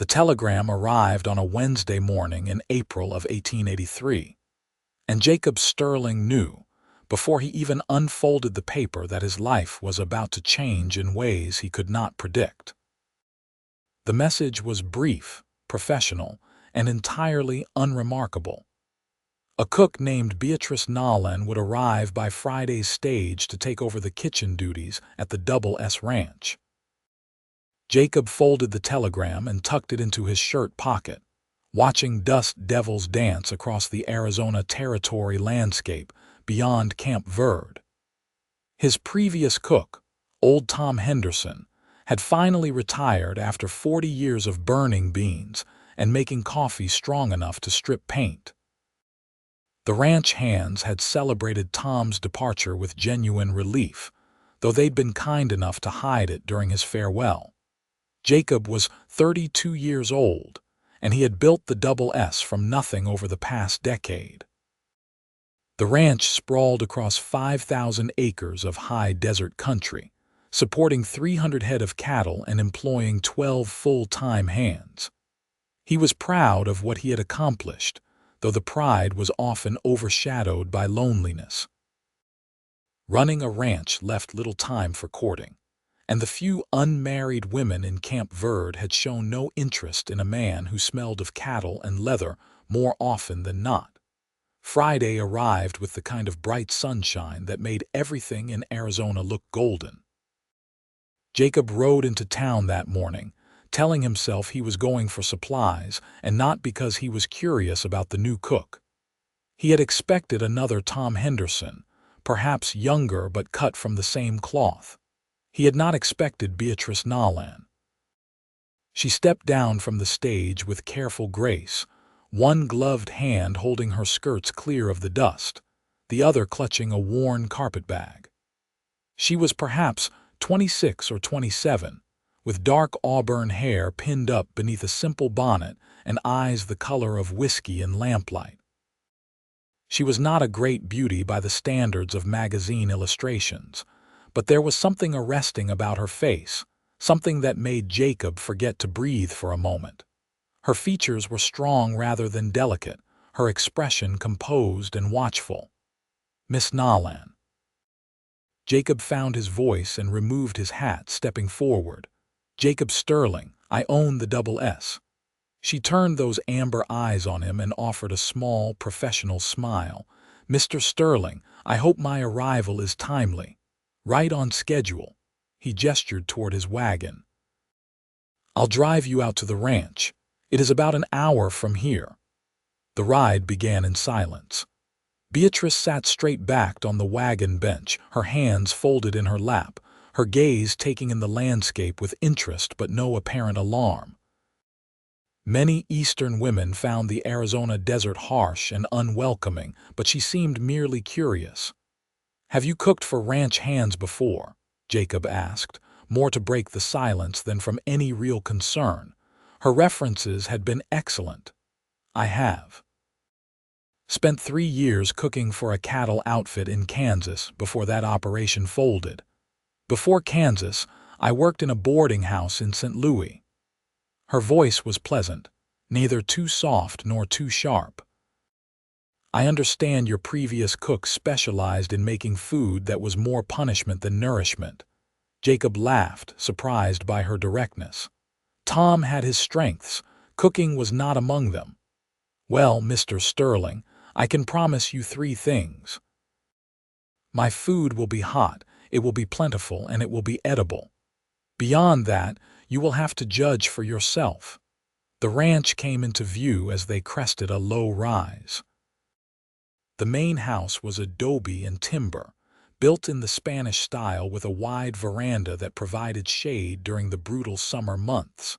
The telegram arrived on a Wednesday morning in April of 1883, and Jacob Sterling knew, before he even unfolded the paper, that his life was about to change in ways he could not predict. The message was brief, professional, and entirely unremarkable. A cook named Beatrice Nolan would arrive by Friday's stage to take over the kitchen duties at the Double S Ranch. Jacob folded the telegram and tucked it into his shirt pocket, watching dust devils dance across the Arizona Territory landscape beyond Camp Verde. His previous cook, old Tom Henderson, had finally retired after 40 years of burning beans and making coffee strong enough to strip paint. The ranch hands had celebrated Tom's departure with genuine relief, though they'd been kind enough to hide it during his farewell. Jacob was 32 years old, and he had built the Double S from nothing over the past decade. The ranch sprawled across 5,000 acres of high desert country, supporting 300 head of cattle and employing 12 full-time hands. He was proud of what he had accomplished, though the pride was often overshadowed by loneliness. Running a ranch left little time for courting, and the few unmarried women in Camp Verde had shown no interest in a man who smelled of cattle and leather more often than not. Friday arrived with the kind of bright sunshine that made everything in Arizona look golden. Jacob rode into town that morning, telling himself he was going for supplies and not because he was curious about the new cook. He had expected another Tom Henderson, perhaps younger but cut from the same cloth. He had not expected Beatrice Nolan. She stepped down from the stage with careful grace, one gloved hand holding her skirts clear of the dust, the other clutching a worn carpetbag. She was perhaps 26 or 27, with dark auburn hair pinned up beneath a simple bonnet and eyes the color of whiskey in lamplight. She was not a great beauty by the standards of magazine illustrations, but there was something arresting about her face, something that made Jacob forget to breathe for a moment. Her features were strong rather than delicate, her expression composed and watchful. "Miss Nolan." Jacob found his voice and removed his hat, stepping forward. "Jacob Sterling, I own the Double S." She turned those amber eyes on him and offered a small, professional smile. "Mr. Sterling, I hope my arrival is timely. Right on schedule." He gestured toward his wagon. "I'll drive you out to the ranch. It is about an hour from here." The ride began in silence. Beatrice sat straight-backed on the wagon bench, her hands folded in her lap, her gaze taking in the landscape with interest but no apparent alarm. Many Eastern women found the Arizona desert harsh and unwelcoming, but she seemed merely curious. "Have you cooked for ranch hands before?" Jacob asked, more to break the silence than from any real concern. Her references had been excellent. "I have. Spent 3 years cooking for a cattle outfit in Kansas before that operation folded. Before Kansas, I worked in a boarding house in St. Louis." Her voice was pleasant, neither too soft nor too sharp. "I understand your previous cook specialized in making food that was more punishment than nourishment." Jacob laughed, surprised by her directness. Tom had his strengths. Cooking was not among them. "Well, Mr. Sterling, I can promise you 3 things. My food will be hot, it will be plentiful, and it will be edible. Beyond that, you will have to judge for yourself." The ranch came into view as they crested a low rise. The main house was adobe and timber, built in the Spanish style with a wide veranda that provided shade during the brutal summer months.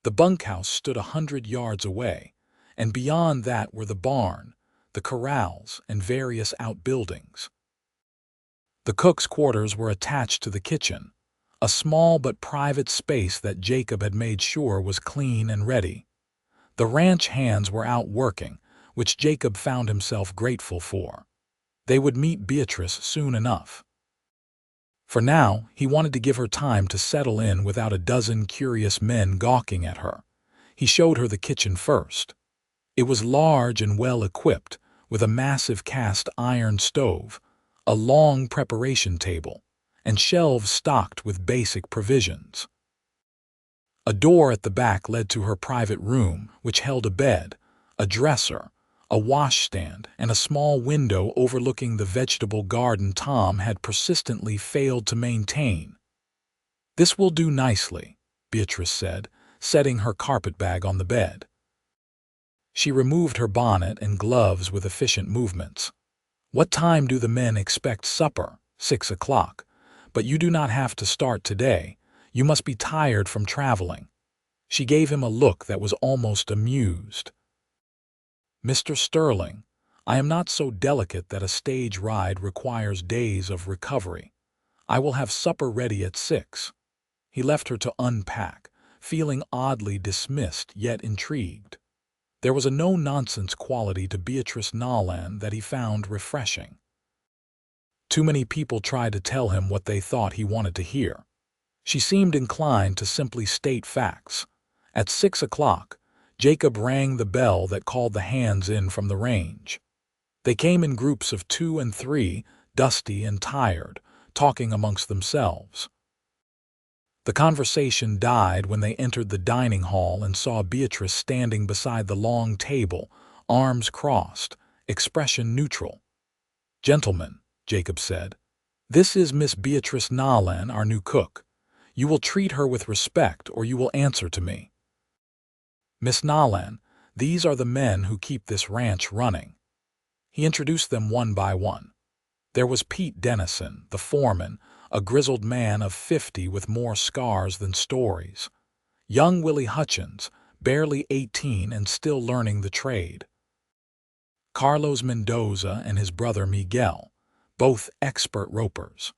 The bunkhouse stood 100 yards away, and beyond that were the barn, the corrals, and various outbuildings. The cook's quarters were attached to the kitchen, a small but private space that Jacob had made sure was clean and ready. The ranch hands were out working, which Jacob found himself grateful for. They would meet Beatrice soon enough. For now, he wanted to give her time to settle in without a dozen curious men gawking at her, He showed her the kitchen first. It was large and well-equipped, with a massive cast-iron stove, a long preparation table, and shelves stocked with basic provisions. A door at the back led to her private room, which held a bed, a dresser, a washstand, and a small window overlooking the vegetable garden Tom had persistently failed to maintain. "This will do nicely," Beatrice said, setting her carpetbag on the bed. She removed her bonnet and gloves with efficient movements. "What time do the men expect supper?" 6 o'clock. "But you do not have to start today. You must be tired from traveling." She gave him a look that was almost amused. "Mr. Sterling, I am not so delicate that a stage ride requires days of recovery. I will have supper ready at 6. He left her to unpack, feeling oddly dismissed yet intrigued. There was a no-nonsense quality to Beatrice Nolan that he found refreshing. Too many people tried to tell him what they thought he wanted to hear. She seemed inclined to simply state facts. At 6 o'clock, Jacob rang the bell that called the hands in from the range. They came in groups of 2 and 3, dusty and tired, talking amongst themselves. The conversation died when they entered the dining hall and saw Beatrice standing beside the long table, arms crossed, expression neutral. "Gentlemen," Jacob said, "this is Miss Beatrice Nolan, our new cook. You will treat her with respect or you will answer to me. Miss Nolan, these are the men who keep this ranch running." He introduced them one by one. There was Pete Dennison, the foreman, a grizzled man of 50 with more scars than stories. Young Willie Hutchins, barely 18 and still learning the trade. Carlos Mendoza and his brother Miguel, both expert ropers.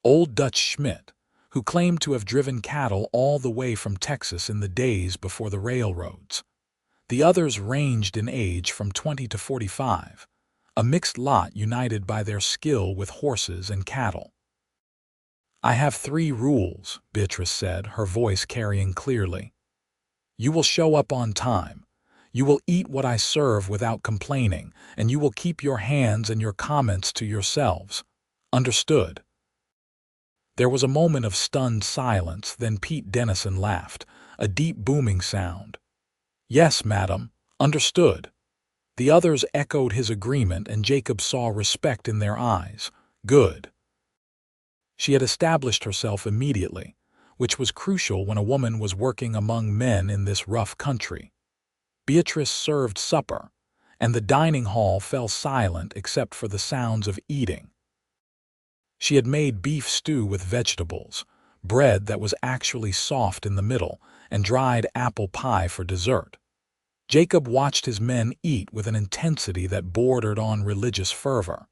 Old Dutch Schmidt, who claimed to have driven cattle all the way from Texas in the days before the railroads. The others ranged in age from 20 to 45, a mixed lot united by their skill with horses and cattle. "I have 3 rules," Beatrice said, her voice carrying clearly. "You will show up on time. You will eat what I serve without complaining, and you will keep your hands and your comments to yourselves. Understood?" There was a moment of stunned silence, then Pete Dennison laughed, a deep booming sound. "Yes, madam, understood." The others echoed his agreement, and Jacob saw respect in their eyes. Good. She had established herself immediately, which was crucial when a woman was working among men in this rough country. Beatrice served supper, and the dining hall fell silent except for the sounds of eating. She had made beef stew with vegetables, bread that was actually soft in the middle, and dried apple pie for dessert. Jacob watched his men eat with an intensity that bordered on religious fervor.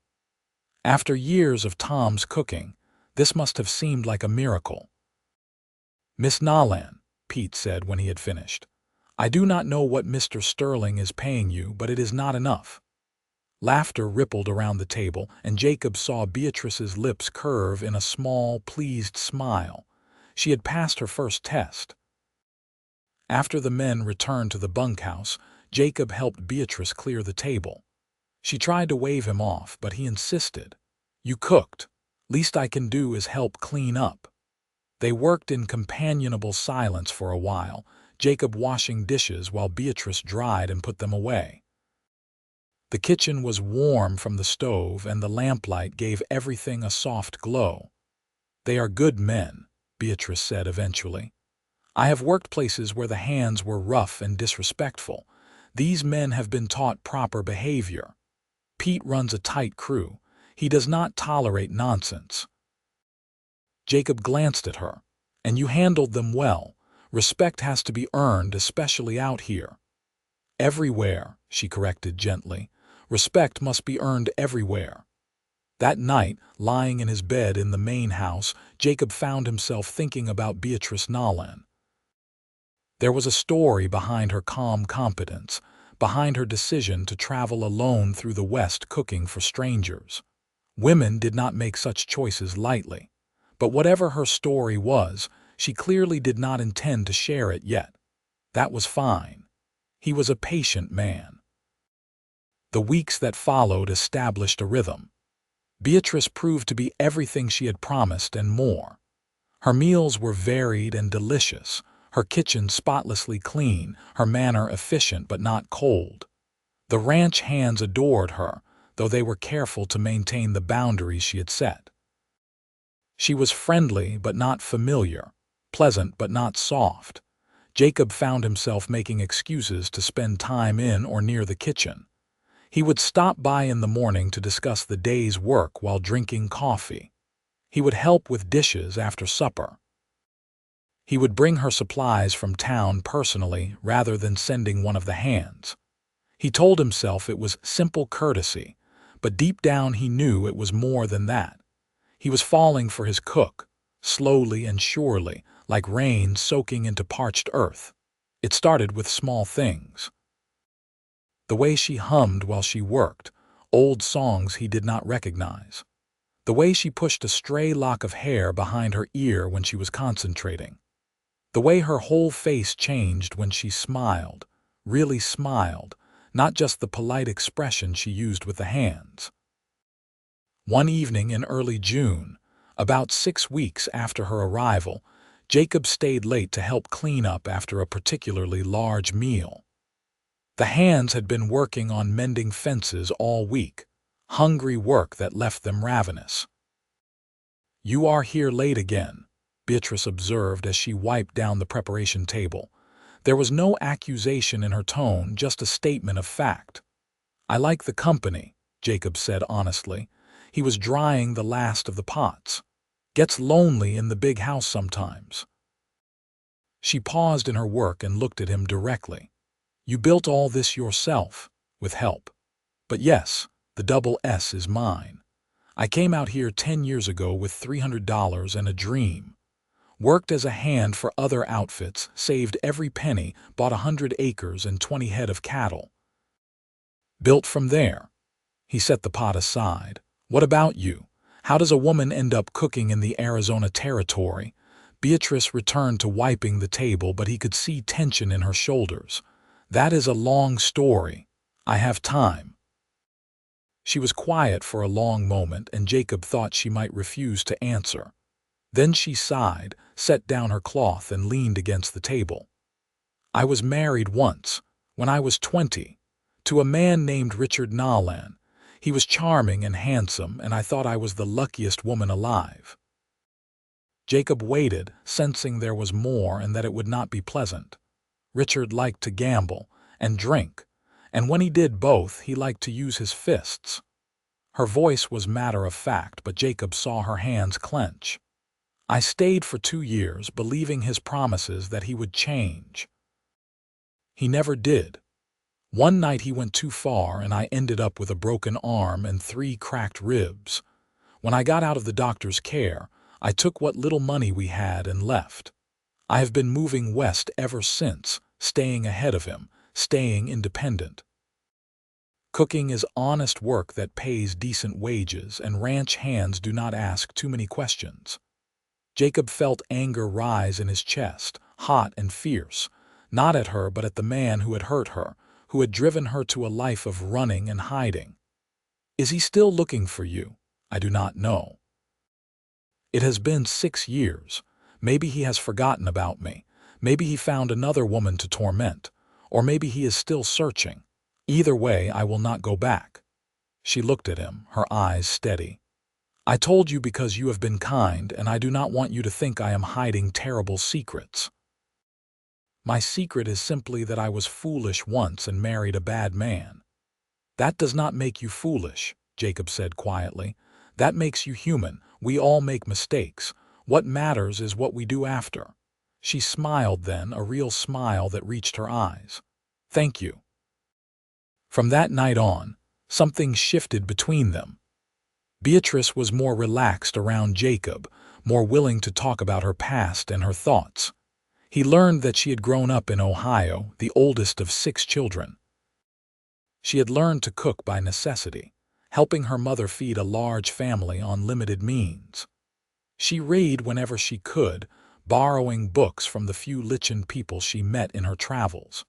After years of Tom's cooking, this must have seemed like a miracle. "Miss Nolan," Pete said when he had finished, "I do not know what Mr. Sterling is paying you, but it is not enough." Laughter rippled around the table, and Jacob saw Beatrice's lips curve in a small, pleased smile. She had passed her first test. After the men returned to the bunkhouse, Jacob helped Beatrice clear the table. She tried to wave him off, but he insisted. "You cooked. Least I can do is help clean up." They worked in companionable silence for a while, Jacob washing dishes while Beatrice dried and put them away. The kitchen was warm from the stove, and the lamplight gave everything a soft glow. "They are good men," Beatrice said eventually. "I have worked places where the hands were rough and disrespectful. These men have been taught proper behavior. Pete runs a tight crew. He does not tolerate nonsense." Jacob glanced at her. "And you handled them well. Respect has to be earned, especially out here." "Everywhere," she corrected gently. "Respect must be earned everywhere." That night, lying in his bed in the main house, Jacob found himself thinking about Beatrice Nolan. There was a story behind her calm competence, behind her decision to travel alone through the West cooking for strangers. Women did not make such choices lightly. But whatever her story was, she clearly did not intend to share it yet. That was fine. He was a patient man. The weeks that followed established a rhythm. Beatrice proved to be everything she had promised and more. Her meals were varied and delicious, her kitchen spotlessly clean, her manner efficient but not cold. The ranch hands adored her, though they were careful to maintain the boundaries she had set. She was friendly but not familiar, pleasant but not soft. Jacob found himself making excuses to spend time in or near the kitchen. He would stop by in the morning to discuss the day's work while drinking coffee. He would help with dishes after supper. He would bring her supplies from town personally rather than sending one of the hands. He told himself it was simple courtesy, but deep down he knew it was more than that. He was falling for his cook, slowly and surely, like rain soaking into parched earth. It started with small things. The way she hummed while she worked, old songs he did not recognize. The way she pushed a stray lock of hair behind her ear when she was concentrating. The way her whole face changed when she smiled, really smiled, not just the polite expression she used with the hands. One evening in early June, about 6 weeks after her arrival, Jacob stayed late to help clean up after a particularly large meal. The hands had been working on mending fences all week, hungry work that left them ravenous. "You are here late again," Beatrice observed as she wiped down the preparation table. There was no accusation in her tone, just a statement of fact. "I like the company," Jacob said honestly. He was drying the last of the pots. "Gets lonely in the big house sometimes." She paused in her work and looked at him directly. "You built all this yourself, with help." "But yes, the double S is mine. I came out here 10 years ago with $300 and a dream. Worked as a hand for other outfits, saved every penny, bought 100 acres and 20 head of cattle. Built from there." He set the pot aside. "What about you? How does a woman end up cooking in the Arizona territory?" Beatrice returned to wiping the table, but he could see tension in her shoulders. "That is a long story. I have time." She was quiet for a long moment, and Jacob thought she might refuse to answer. Then she sighed, set down her cloth, and leaned against the table. "I was married once, when I was 20, to a man named Richard Nolan. He was charming and handsome, and I thought I was the luckiest woman alive." Jacob waited, sensing there was more and that it would not be pleasant. Richard liked to gamble and drink, and when he did both, he liked to use his fists. Her voice was matter-of-fact, but Jacob saw her hands clench. "I stayed for 2 years, believing his promises that he would change. He never did. One night he went too far, and I ended up with a broken arm and 3 cracked ribs. When I got out of the doctor's care, I took what little money we had and left. I have been moving west ever since, staying ahead of him, staying independent. Cooking is honest work that pays decent wages, and ranch hands do not ask too many questions." Jacob felt anger rise in his chest, hot and fierce, not at her but at the man who had hurt her, who had driven her to a life of running and hiding. "Is he still looking for you?" "I do not know. It has been 6 years. Maybe he has forgotten about me. Maybe he found another woman to torment. Or maybe he is still searching. Either way, I will not go back." She looked at him, her eyes steady. "I told you because you have been kind, and I do not want you to think I am hiding terrible secrets. My secret is simply that I was foolish once and married a bad man." "That does not make you foolish," Jacob said quietly. "That makes you human. We all make mistakes. What matters is what we do after." She smiled then, a real smile that reached her eyes. "Thank you." From that night on, something shifted between them. Beatrice was more relaxed around Jacob, more willing to talk about her past and her thoughts. He learned that she had grown up in Ohio, the oldest of 6 children. She had learned to cook by necessity, helping her mother feed a large family on limited means. She read whenever she could, borrowing books from the few lichen people she met in her travels.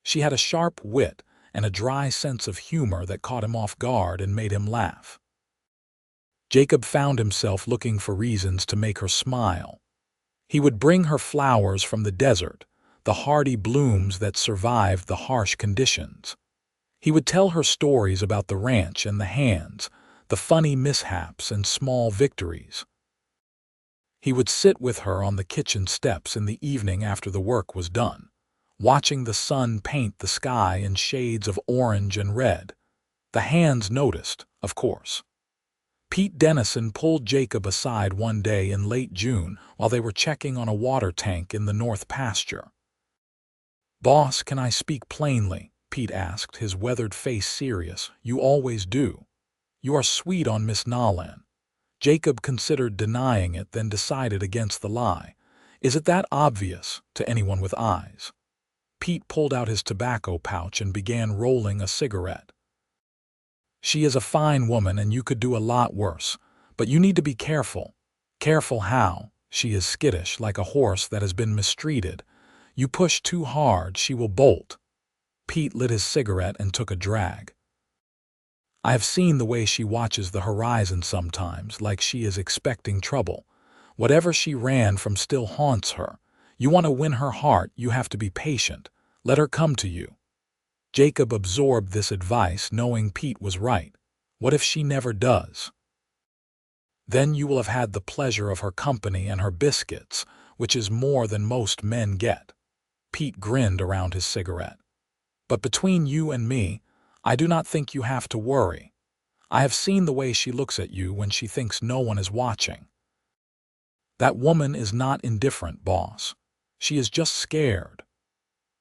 She had a sharp wit and a dry sense of humor that caught him off guard and made him laugh. Jacob found himself looking for reasons to make her smile. He would bring her flowers from the desert, the hardy blooms that survived the harsh conditions. He would tell her stories about the ranch and the hands, the funny mishaps and small victories. He would sit with her on the kitchen steps in the evening after the work was done, watching the sun paint the sky in shades of orange and red. The hands noticed, of course. Pete Dennison pulled Jacob aside one day in late June while they were checking on a water tank in the north pasture. "Boss, can I speak plainly?" Pete asked, his weathered face serious. "You always do. You are sweet on Miss Nolan." Jacob considered denying it, then decided against the lie. "Is it that obvious to anyone with eyes?" Pete pulled out his tobacco pouch and began rolling a cigarette. "She is a fine woman and you could do a lot worse, but you need to be careful." "Careful how? She is skittish, like a horse that has been mistreated. You push too hard, she will bolt." Pete lit his cigarette and took a drag. "I have seen the way she watches the horizon sometimes, like she is expecting trouble. Whatever she ran from still haunts her. You want to win her heart, you have to be patient. Let her come to you." Jacob absorbed this advice, knowing Pete was right. What if she never does? Then you will have had the pleasure of her company and her biscuits, which is more than most men get. Pete grinned around his cigarette. "But between you and me, I do not think you have to worry. I have seen the way she looks at you when she thinks no one is watching. That woman is not indifferent, boss. She is just scared."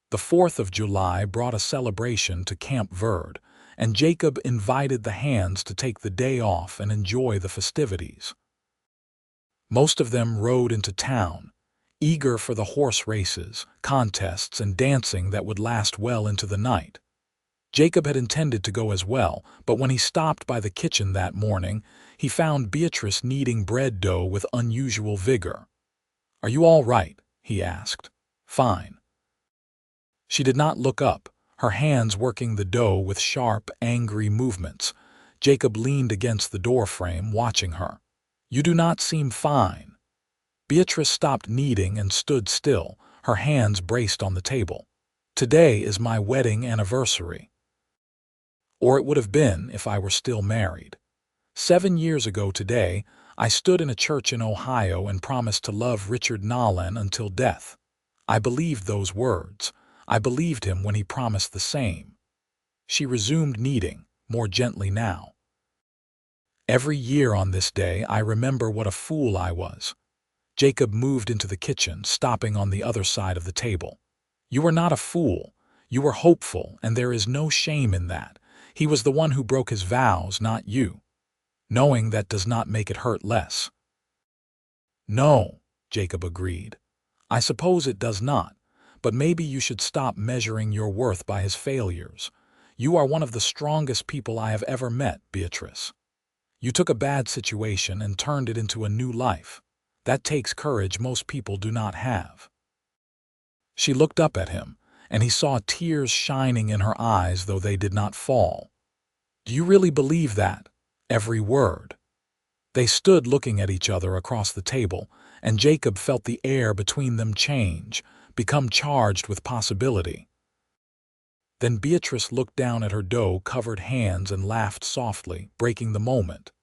The 4th of July brought a celebration to Camp Verde, and Jacob invited the hands to take the day off and enjoy the festivities. Most of them rode into town, eager for the horse races, contests, and dancing that would last well into the night. Jacob had intended to go as well, but when he stopped by the kitchen that morning, he found Beatrice kneading bread dough with unusual vigor. "Are you all right?" he asked. "Fine." She did not look up, her hands working the dough with sharp, angry movements. Jacob leaned against the doorframe, watching her. "You do not seem fine." Beatrice stopped kneading and stood still, her hands braced on the table. "Today is my wedding anniversary. Or it would have been if I were still married. 7 years ago today, I stood in a church in Ohio and promised to love Richard Nolan until death. I believed those words. I believed him when he promised the same." She resumed kneading, more gently now. "Every year on this day I remember what a fool I was." Jacob moved into the kitchen, stopping on the other side of the table. "You were not a fool. You were hopeful, and there is no shame in that. He was the one who broke his vows, not you. Knowing that does not make it hurt less." "No," Jacob agreed. "I suppose it does not. But maybe you should stop measuring your worth by his failures. You are one of the strongest people I have ever met, Beatrice. You took a bad situation and turned it into a new life. That takes courage most people do not have." She looked up at him, and he saw tears shining in her eyes, though they did not fall. "Do you really believe that? Every word?" They stood looking at each other across the table, and Jacob felt the air between them change, become charged with possibility. Then Beatrice looked down at her dough-covered hands and laughed softly, breaking the moment.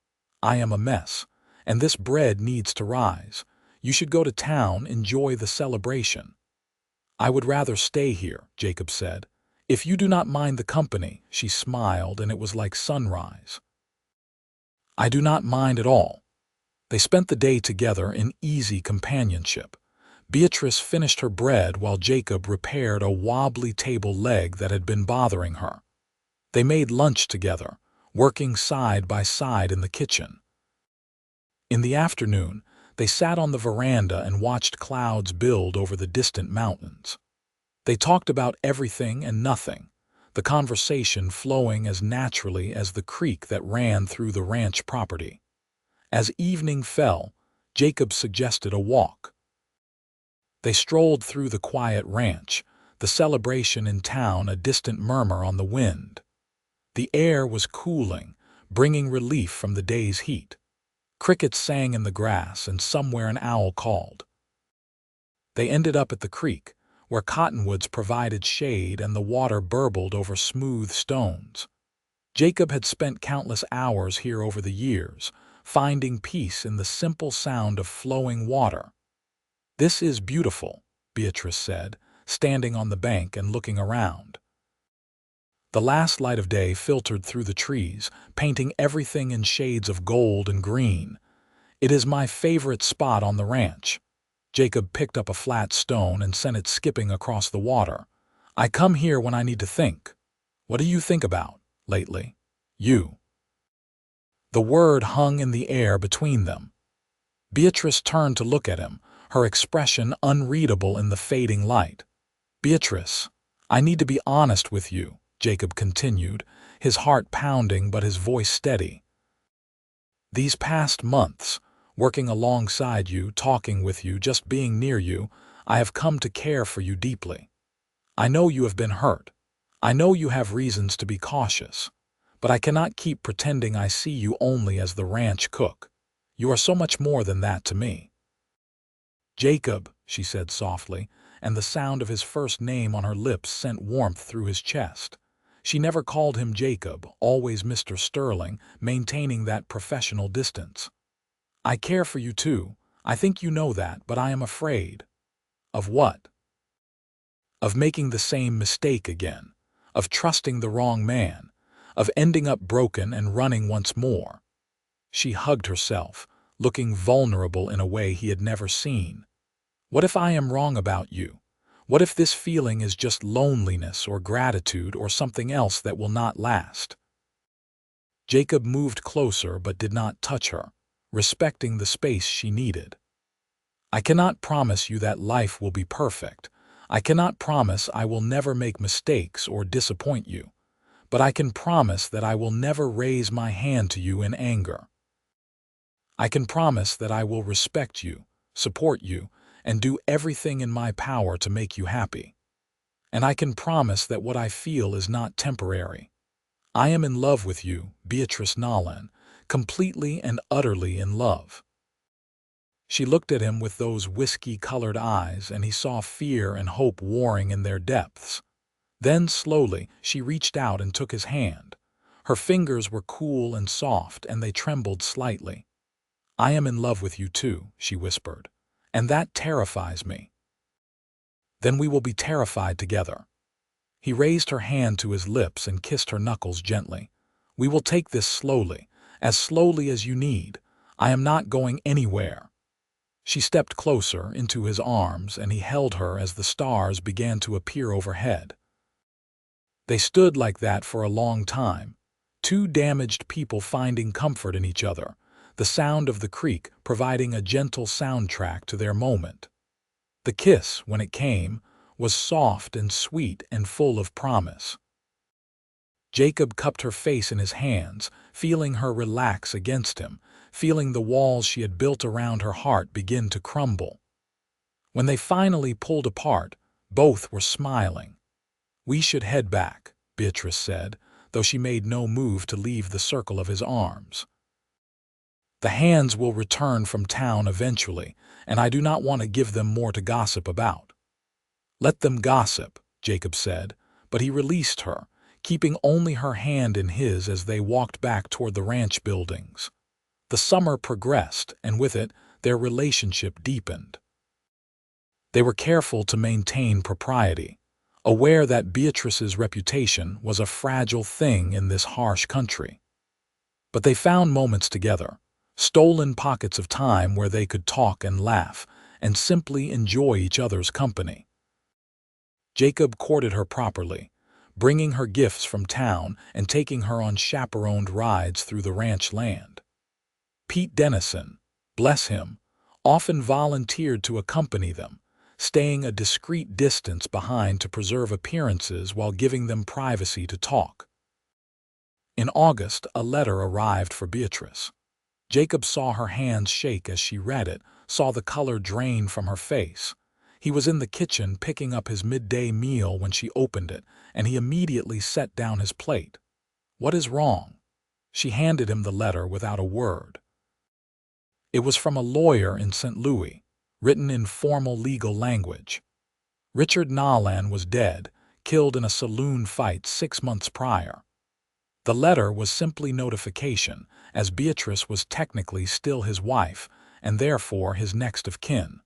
"I am a mess, and this bread needs to rise. You should go to town, enjoy the celebration." "I would rather stay here," Jacob said. "If you do not mind the company." She smiled, and it was like sunrise. "I do not mind at all." They spent the day together in easy companionship. Beatrice finished her bread while Jacob repaired a wobbly table leg that had been bothering her. They made lunch together, working side by side in the kitchen. In the afternoon, they sat on the veranda and watched clouds build over the distant mountains. They talked about everything and nothing, the conversation flowing as naturally as the creek that ran through the ranch property. As evening fell, Jacob suggested a walk. They strolled through the quiet ranch, the celebration in town a distant murmur on the wind. The air was cooling, bringing relief from the day's heat. Crickets sang in the grass, and somewhere an owl called. They ended up at the creek, where cottonwoods provided shade and the water burbled over smooth stones. Jacob had spent countless hours here over the years, finding peace in the simple sound of flowing water. "This is beautiful," Beatrice said, standing on the bank and looking around. The last light of day filtered through the trees, painting everything in shades of gold and green. "It is my favorite spot on the ranch." Jacob picked up a flat stone and sent it skipping across the water. "I come here when I need to think." "What do you think about lately?" "You." The word hung in the air between them. Beatrice turned to look at him, her expression unreadable in the fading light. "Beatrice, I need to be honest with you," Jacob continued, his heart pounding but his voice steady. "These past months, working alongside you, talking with you, just being near you, I have come to care for you deeply. I know you have been hurt. I know you have reasons to be cautious. But I cannot keep pretending I see you only as the ranch cook. You are so much more than that to me." "Jacob," she said softly, and the sound of his first name on her lips sent warmth through his chest. She never called him Jacob, always Mr. Sterling, maintaining that professional distance. "I care for you too. I think you know that, but I am afraid." "Of what?" "Of making the same mistake again. Of trusting the wrong man. Of ending up broken and running once more." She hugged herself, looking vulnerable in a way he had never seen. "What if I am wrong about you? What if this feeling is just loneliness or gratitude or something else that will not last?" Jacob moved closer but did not touch her, respecting the space she needed. "I cannot promise you that life will be perfect. I cannot promise I will never make mistakes or disappoint you. But I can promise that I will never raise my hand to you in anger. I can promise that I will respect you, support you, and do everything in my power to make you happy. And I can promise that what I feel is not temporary. I am in love with you, Beatrice Nolan, completely and utterly in love." She looked at him with those whiskey-colored eyes, and he saw fear and hope warring in their depths. Then, slowly, she reached out and took his hand. Her fingers were cool and soft, and they trembled slightly. "I am in love with you too," she whispered, "and that terrifies me." "Then we will be terrified together." He raised her hand to his lips and kissed her knuckles gently. "We will take this slowly as you need. I am not going anywhere." She stepped closer into his arms, and he held her as the stars began to appear overhead. They stood like that for a long time, two damaged people finding comfort in each other, the sound of the creek providing a gentle soundtrack to their moment. The kiss, when it came, was soft and sweet and full of promise. Jacob cupped her face in his hands, feeling her relax against him, feeling the walls she had built around her heart begin to crumble. When they finally pulled apart, both were smiling. "We should head back," Beatrice said, though she made no move to leave the circle of his arms. "The hands will return from town eventually, and I do not want to give them more to gossip about." "Let them gossip," Jacob said, but he released her, keeping only her hand in his as they walked back toward the ranch buildings. The summer progressed, and with it, their relationship deepened. They were careful to maintain propriety, aware that Beatrice's reputation was a fragile thing in this harsh country. But they found moments together, stolen pockets of time where they could talk and laugh, and simply enjoy each other's company. Jacob courted her properly, bringing her gifts from town and taking her on chaperoned rides through the ranch land. Pete Dennison, bless him, often volunteered to accompany them, staying a discreet distance behind to preserve appearances while giving them privacy to talk. In August, a letter arrived for Beatrice. Jacob saw her hands shake as she read it, saw the color drain from her face. He was in the kitchen picking up his midday meal when she opened it, and he immediately set down his plate. "What is wrong?" She handed him the letter without a word. It was from a lawyer in St. Louis, written in formal legal language. Richard Nolan was dead, killed in a saloon fight 6 months prior. The letter was simply notification, as Beatrice was technically still his wife, and therefore his next of kin.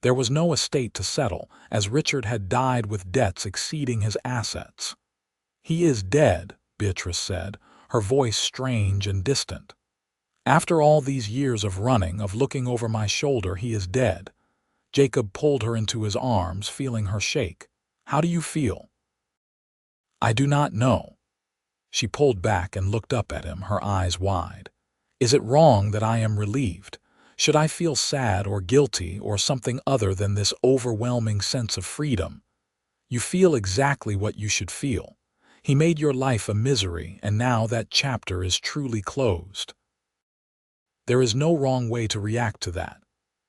There was no estate to settle, as Richard had died with debts exceeding his assets. "He is dead," Beatrice said, her voice strange and distant. "After all these years of running, of looking over my shoulder, he is dead." Jacob pulled her into his arms, feeling her shake. "How do you feel?" "I do not know." She pulled back and looked up at him, her eyes wide. "Is it wrong that I am relieved? Should I feel sad or guilty or something other than this overwhelming sense of freedom?" "You feel exactly what you should feel. He made your life a misery, and now that chapter is truly closed. There is no wrong way to react to that."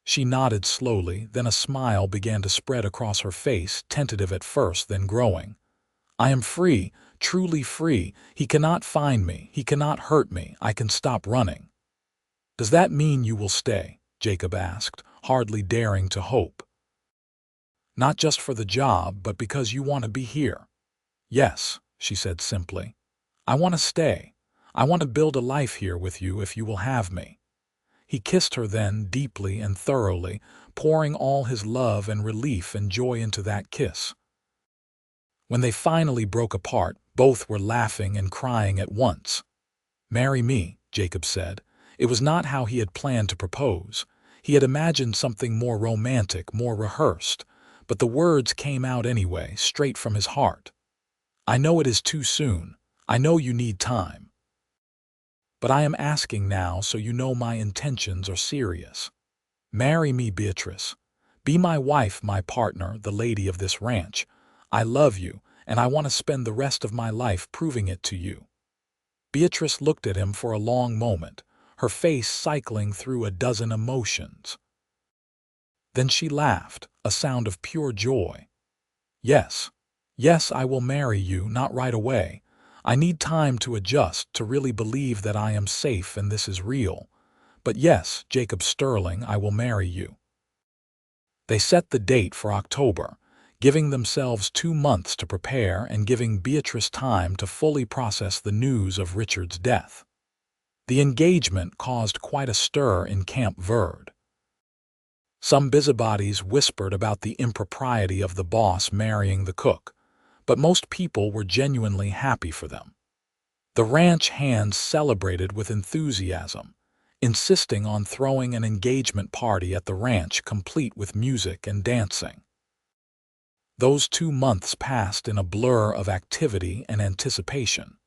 She nodded slowly, then a smile began to spread across her face, tentative at first, then growing. "I am free, truly free. He cannot find me, he cannot hurt me, I can stop running." "Does that mean you will stay?" Jacob asked, hardly daring to hope. "Not just for the job, but because you want to be here." "Yes," she said simply. "I want to stay. I want to build a life here with you if you will have me." He kissed her then, deeply and thoroughly, pouring all his love and relief and joy into that kiss. When they finally broke apart, both were laughing and crying at once. "Marry me," Jacob said. It was not how he had planned to propose. He had imagined something more romantic, more rehearsed, but the words came out anyway, straight from his heart. "I know it is too soon. I know you need time. But I am asking now so you know my intentions are serious. Marry me, Beatrice. Be my wife, my partner, the lady of this ranch. I love you, and I want to spend the rest of my life proving it to you." Beatrice looked at him for a long moment, her face cycling through a dozen emotions. Then she laughed, a sound of pure joy. "Yes, yes, I will marry you, not right away. I need time to adjust, to really believe that I am safe and this is real. But yes, Jacob Sterling, I will marry you." They set the date for October, giving themselves 2 months to prepare and giving Beatrice time to fully process the news of Richard's death. The engagement caused quite a stir in Camp Verde. Some busybodies whispered about the impropriety of the boss marrying the cook, but most people were genuinely happy for them. The ranch hands celebrated with enthusiasm, insisting on throwing an engagement party at the ranch complete with music and dancing. Those 2 months passed in a blur of activity and anticipation.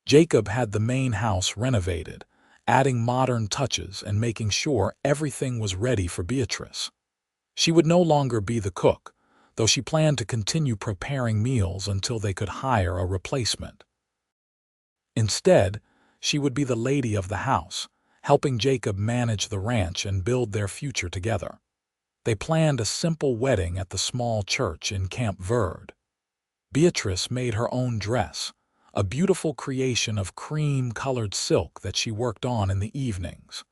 Jacob had the main house renovated, adding modern touches and making sure everything was ready for Beatrice. She would no longer be the cook, though she planned to continue preparing meals until they could hire a replacement. Instead, she would be the lady of the house, helping Jacob manage the ranch and build their future together. They planned a simple wedding at the small church in Camp Verde. Beatrice made her own dress, a beautiful creation of cream-colored silk that she worked on in the evenings.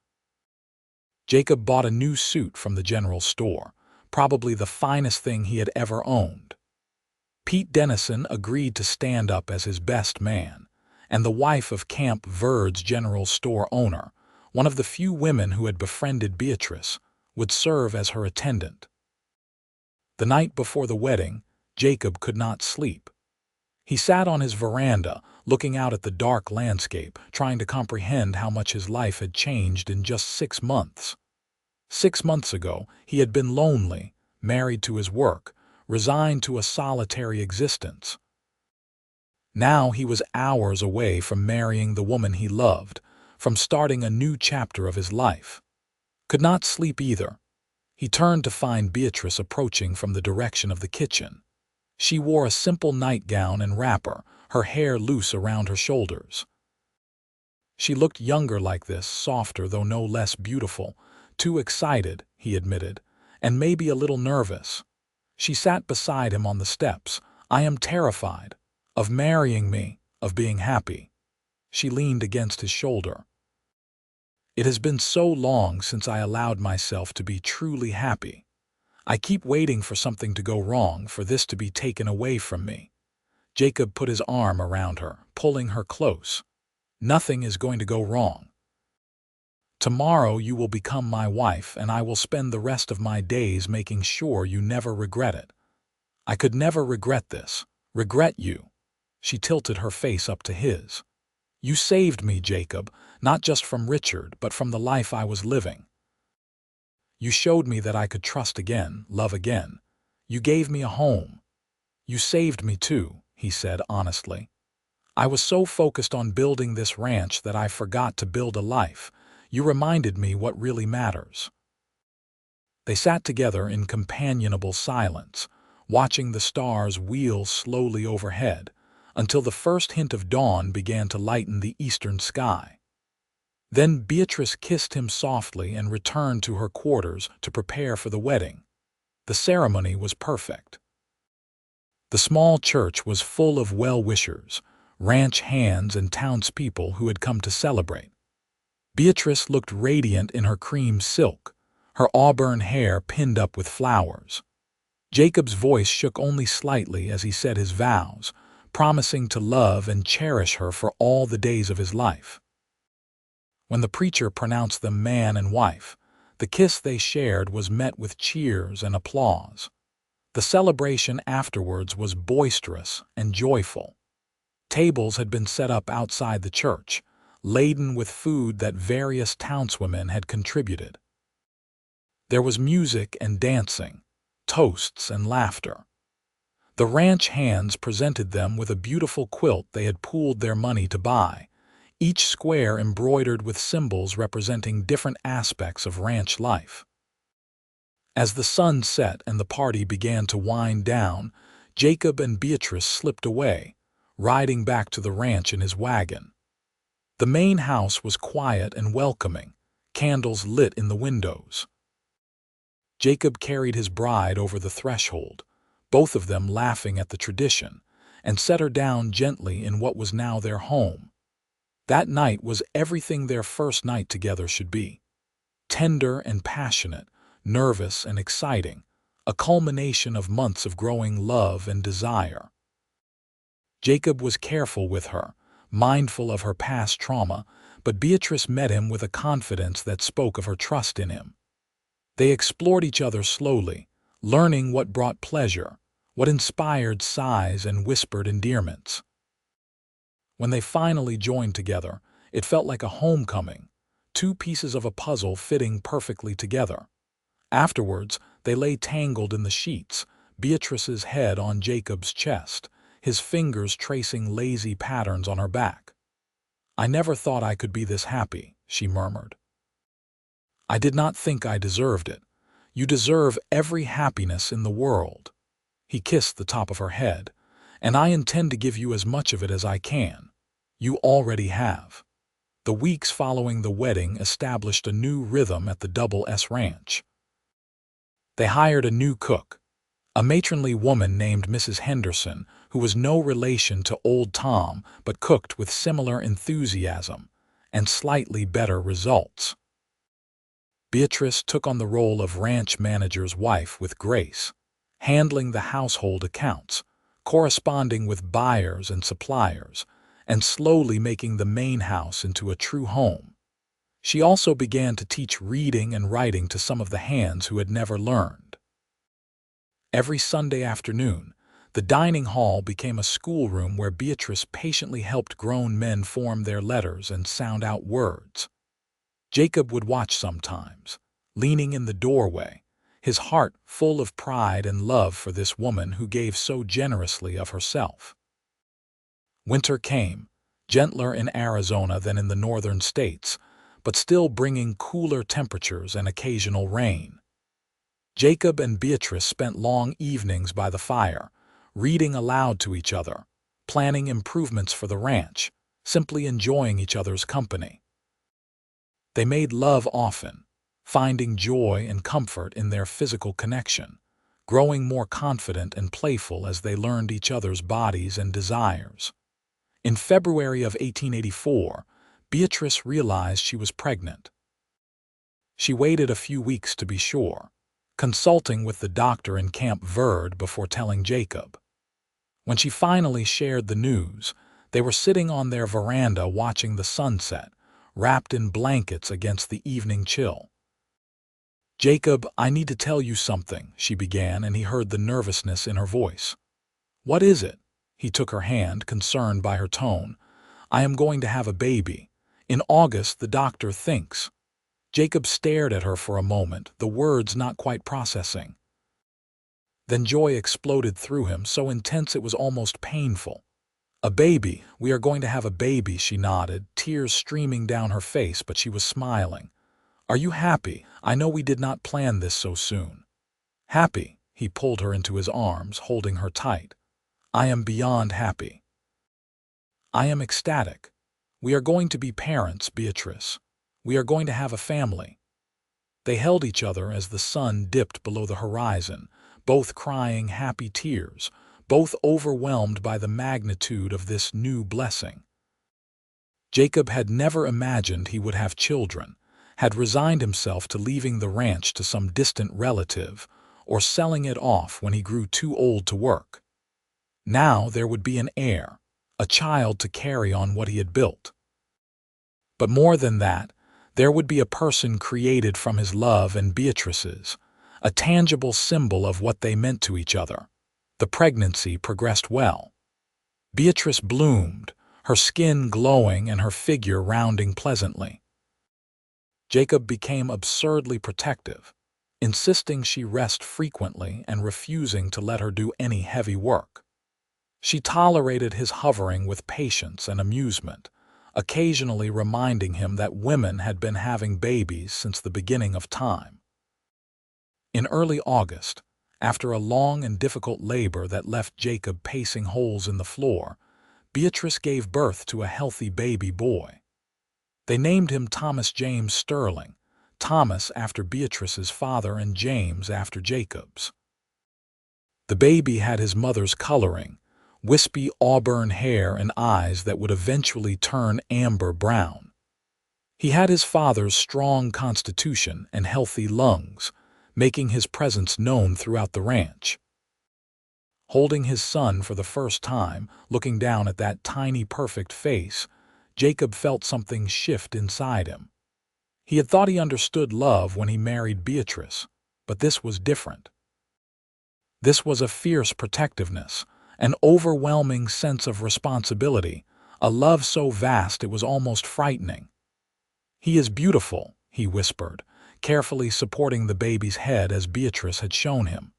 Jacob bought a new suit from the general store, probably the finest thing he had ever owned. Pete Dennison agreed to stand up as his best man, and the wife of Camp Verde's general store owner, one of the few women who had befriended Beatrice, would serve as her attendant. The night before the wedding, Jacob could not sleep. He sat on his veranda, looking out at the dark landscape, trying to comprehend how much his life had changed in just 6 months. 6 months ago, he had been lonely, married to his work, resigned to a solitary existence. Now he was hours away from marrying the woman he loved, from starting a new chapter of his life. Could not sleep either. He turned to find Beatrice approaching from the direction of the kitchen. She wore a simple nightgown and wrapper, her hair loose around her shoulders. She looked younger like this, softer though no less beautiful. "Too excited," he admitted, and maybe a little nervous. She sat beside him on the steps. "I am terrified of marrying me, of being happy." She leaned against his shoulder. "It has been so long since I allowed myself to be truly happy. I keep waiting for something to go wrong, for this to be taken away from me." Jacob put his arm around her, pulling her close. "Nothing is going to go wrong. Tomorrow you will become my wife, and I will spend the rest of my days making sure you never regret it. I could never regret this. Regret you." She tilted her face up to his. "You saved me, Jacob, not just from Richard, but from the life I was living. You showed me that I could trust again, love again. You gave me a home. You saved me too," he said honestly. "I was so focused on building this ranch that I forgot to build a life. You reminded me what really matters." They sat together in companionable silence, watching the stars wheel slowly overhead, until the first hint of dawn began to lighten the eastern sky. Then Beatrice kissed him softly and returned to her quarters to prepare for the wedding. The ceremony was perfect. The small church was full of well-wishers, ranch hands and townspeople who had come to celebrate. Beatrice looked radiant in her cream silk, her auburn hair pinned up with flowers. Jacob's voice shook only slightly as he said his vows, promising to love and cherish her for all the days of his life. When the preacher pronounced them man and wife, the kiss they shared was met with cheers and applause. The celebration afterwards was boisterous and joyful. Tables had been set up outside the church, laden with food that various townswomen had contributed. There was music and dancing, toasts and laughter. The ranch hands presented them with a beautiful quilt they had pooled their money to buy, each square embroidered with symbols representing different aspects of ranch life. As the sun set and the party began to wind down, Jacob and Beatrice slipped away, riding back to the ranch in his wagon. The main house was quiet and welcoming, candles lit in the windows. Jacob carried his bride over the threshold, both of them laughing at the tradition, and set her down gently in what was now their home. That night was everything their first night together should be. Tender and passionate, nervous and exciting, a culmination of months of growing love and desire. Jacob was careful with her, mindful of her past trauma, but Beatrice met him with a confidence that spoke of her trust in him. They explored each other slowly, learning what brought pleasure, what inspired sighs and whispered endearments. When they finally joined together, it felt like a homecoming, two pieces of a puzzle fitting perfectly together. Afterwards, they lay tangled in the sheets, Beatrice's head on Jacob's chest, his fingers tracing lazy patterns on her back. "I never thought I could be this happy," she murmured. "I did not think I deserved it. You deserve every happiness in the world." He kissed the top of her head. "And I intend to give you as much of it as I can. You already have." The weeks following the wedding established a new rhythm at the Double S Ranch. They hired a new cook, a matronly woman named Mrs. Henderson, who was no relation to Old Tom but cooked with similar enthusiasm and slightly better results. Beatrice took on the role of ranch manager's wife with grace, handling the household accounts, corresponding with buyers and suppliers, and slowly making the main house into a true home. She also began to teach reading and writing to some of the hands who had never learned. Every Sunday afternoon, the dining hall became a schoolroom where Beatrice patiently helped grown men form their letters and sound out words. Jacob would watch sometimes, leaning in the doorway, his heart full of pride and love for this woman who gave so generously of herself. Winter came, gentler in Arizona than in the northern states, but still bringing cooler temperatures and occasional rain. Jacob and Beatrice spent long evenings by the fire, reading aloud to each other, planning improvements for the ranch, simply enjoying each other's company. They made love often, finding joy and comfort in their physical connection, growing more confident and playful as they learned each other's bodies and desires. In February of 1884, Beatrice realized she was pregnant. She waited a few weeks to be sure, consulting with the doctor in Camp Verde before telling Jacob. When she finally shared the news, they were sitting on their veranda watching the sunset, wrapped in blankets against the evening chill. "Jacob, I need to tell you something," she began, and he heard the nervousness in her voice. "What is it?" He took her hand, concerned by her tone. "I am going to have a baby. In August, the doctor thinks." Jacob stared at her for a moment, the words not quite processing. Then joy exploded through him, so intense it was almost painful. "A baby, we are going to have a baby," she nodded, tears streaming down her face, but she was smiling. "Are you happy? I know we did not plan this so soon." "Happy?" He pulled her into his arms, holding her tight. "I am beyond happy. I am ecstatic. We are going to be parents, Beatrice. We are going to have a family." They held each other as the sun dipped below the horizon, both crying happy tears, both overwhelmed by the magnitude of this new blessing. Jacob had never imagined he would have children, had resigned himself to leaving the ranch to some distant relative, or selling it off when he grew too old to work. Now there would be an heir, a child to carry on what he had built. But more than that, there would be a person created from his love and Beatrice's, a tangible symbol of what they meant to each other. The pregnancy progressed well. Beatrice bloomed, her skin glowing and her figure rounding pleasantly. Jacob became absurdly protective, insisting she rest frequently and refusing to let her do any heavy work. She tolerated his hovering with patience and amusement, occasionally reminding him that women had been having babies since the beginning of time. In early August, after a long and difficult labor that left Jacob pacing holes in the floor, Beatrice gave birth to a healthy baby boy. They named him Thomas James Sterling, Thomas after Beatrice's father and James after Jacob's. The baby had his mother's coloring, wispy auburn hair and eyes that would eventually turn amber brown. He had his father's strong constitution and healthy lungs, making his presence known throughout the ranch. Holding his son for the first time, looking down at that tiny, perfect face, Jacob felt something shift inside him. He had thought he understood love when he married Beatrice, but this was different. This was a fierce protectiveness, an overwhelming sense of responsibility, a love so vast it was almost frightening. "He is beautiful," he whispered, carefully supporting the baby's head as Beatrice had shown him.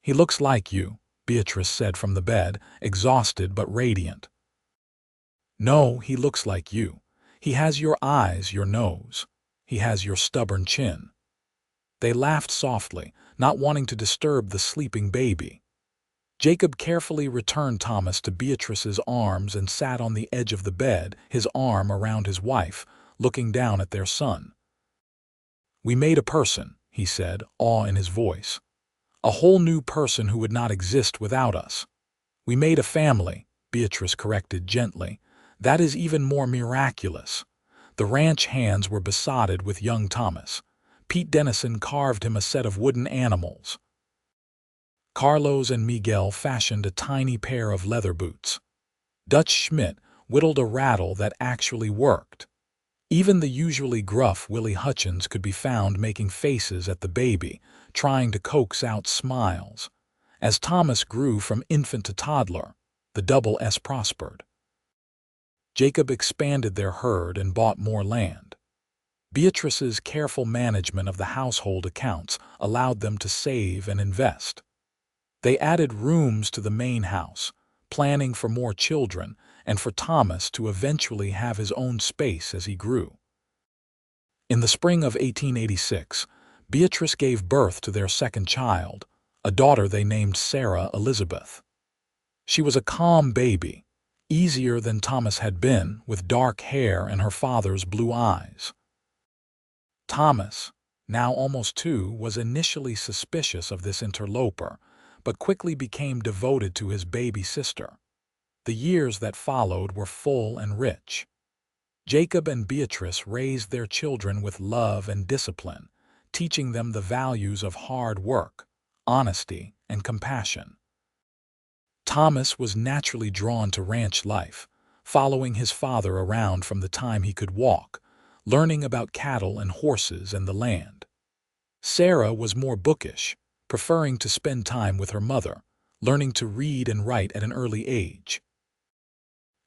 "He looks like you," Beatrice said from the bed, exhausted but radiant. "No, he looks like you. He has your eyes, your nose. He has your stubborn chin." They laughed softly, not wanting to disturb the sleeping baby. Jacob carefully returned Thomas to Beatrice's arms and sat on the edge of the bed, his arm around his wife, looking down at their son. "We made a person," he said, awe in his voice. "A whole new person who would not exist without us." "We made a family," Beatrice corrected gently. "That is even more miraculous." The ranch hands were besotted with young Thomas. Pete Dennison carved him a set of wooden animals. Carlos and Miguel fashioned a tiny pair of leather boots. Dutch Schmidt whittled a rattle that actually worked. Even the usually gruff Willie Hutchins could be found making faces at the baby, trying to coax out smiles. As Thomas grew from infant to toddler, the double S prospered. Jacob expanded their herd and bought more land. Beatrice's careful management of the household accounts allowed them to save and invest. They added rooms to the main house, planning for more children and for Thomas to eventually have his own space as he grew. In the spring of 1886, Beatrice gave birth to their second child, a daughter they named Sarah Elizabeth. She was a calm baby, easier than Thomas had been, with dark hair and her father's blue eyes. Thomas, now almost 2, was initially suspicious of this interloper, but quickly became devoted to his baby sister. The years that followed were full and rich. Jacob and Beatrice raised their children with love and discipline, teaching them the values of hard work, honesty, and compassion. Thomas was naturally drawn to ranch life, following his father around from the time he could walk, learning about cattle and horses and the land. Sarah was more bookish, preferring to spend time with her mother, learning to read and write at an early age.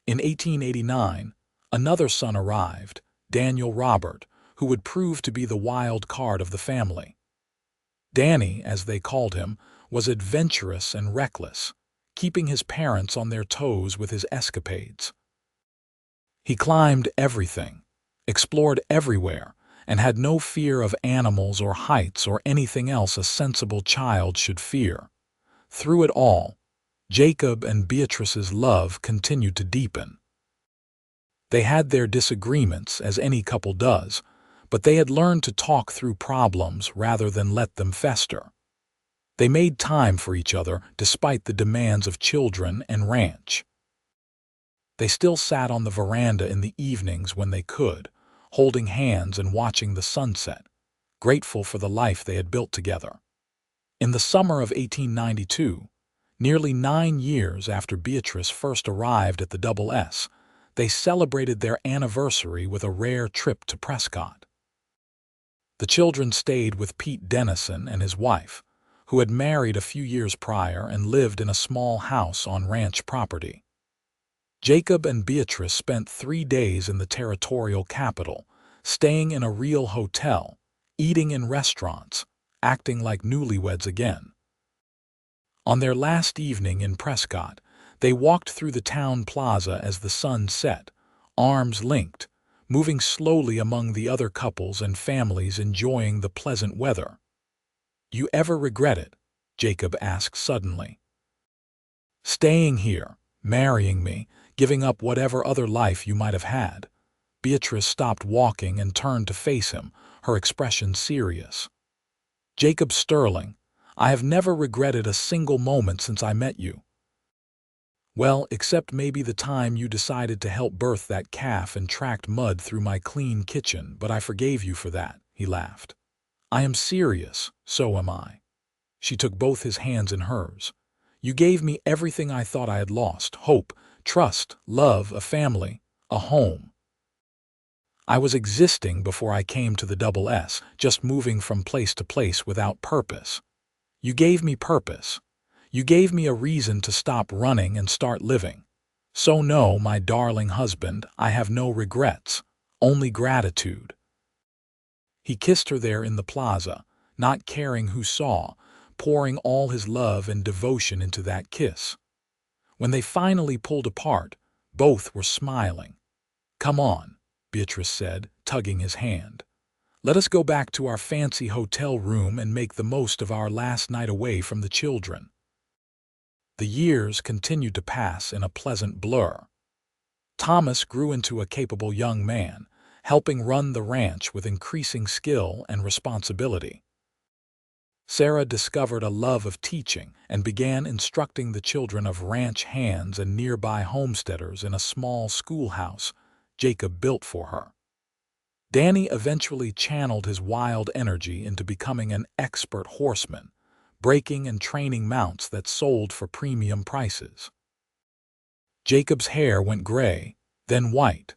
In 1889, another son arrived, Daniel Robert, who would prove to be the wild card of the family. Danny, as they called him, was adventurous and reckless, keeping his parents on their toes with his escapades. He climbed everything, explored everywhere, and had no fear of animals or heights or anything else a sensible child should fear. Through it all, Jacob and Beatrice's love continued to deepen. They had their disagreements, as any couple does, but they had learned to talk through problems rather than let them fester. They made time for each other despite the demands of children and ranch. They still sat on the veranda in the evenings when they could, holding hands and watching the sunset, grateful for the life they had built together. In the summer of 1892, nearly 9 years after Beatrice first arrived at the Double S, they celebrated their anniversary with a rare trip to Prescott. The children stayed with Pete Dennison and his wife, who had married a few years prior and lived in a small house on ranch property. Jacob and Beatrice spent 3 days in the territorial capital, staying in a real hotel, eating in restaurants, acting like newlyweds again. On their last evening in Prescott, they walked through the town plaza as the sun set, arms linked, moving slowly among the other couples and families enjoying the pleasant weather. "You ever regret it?" Jacob asked suddenly. "Staying here, marrying me, giving up whatever other life you might have had." Beatrice stopped walking and turned to face him, her expression serious. "Jacob Sterling, I have never regretted a single moment since I met you." "Well, except maybe the time you decided to help birth that calf and tracked mud through my clean kitchen, but I forgave you for that," he laughed. "I am serious, so am I." She took both his hands in hers. "You gave me everything I thought I had lost: hope, trust, love, a family, a home. I was existing before I came to the Double S, just moving from place to place without purpose. You gave me purpose. You gave me a reason to stop running and start living. So no, my darling husband, I have no regrets, only gratitude." He kissed her there in the plaza, not caring who saw, pouring all his love and devotion into that kiss. When they finally pulled apart, both were smiling. "Come on," Beatrice said, tugging his hand. "Let us go back to our fancy hotel room and make the most of our last night away from the children." The years continued to pass in a pleasant blur. Thomas grew into a capable young man, helping run the ranch with increasing skill and responsibility. Sarah discovered a love of teaching and began instructing the children of ranch hands and nearby homesteaders in a small schoolhouse Jacob built for her. Danny eventually channeled his wild energy into becoming an expert horseman, breaking and training mounts that sold for premium prices. Jacob's hair went gray, then white.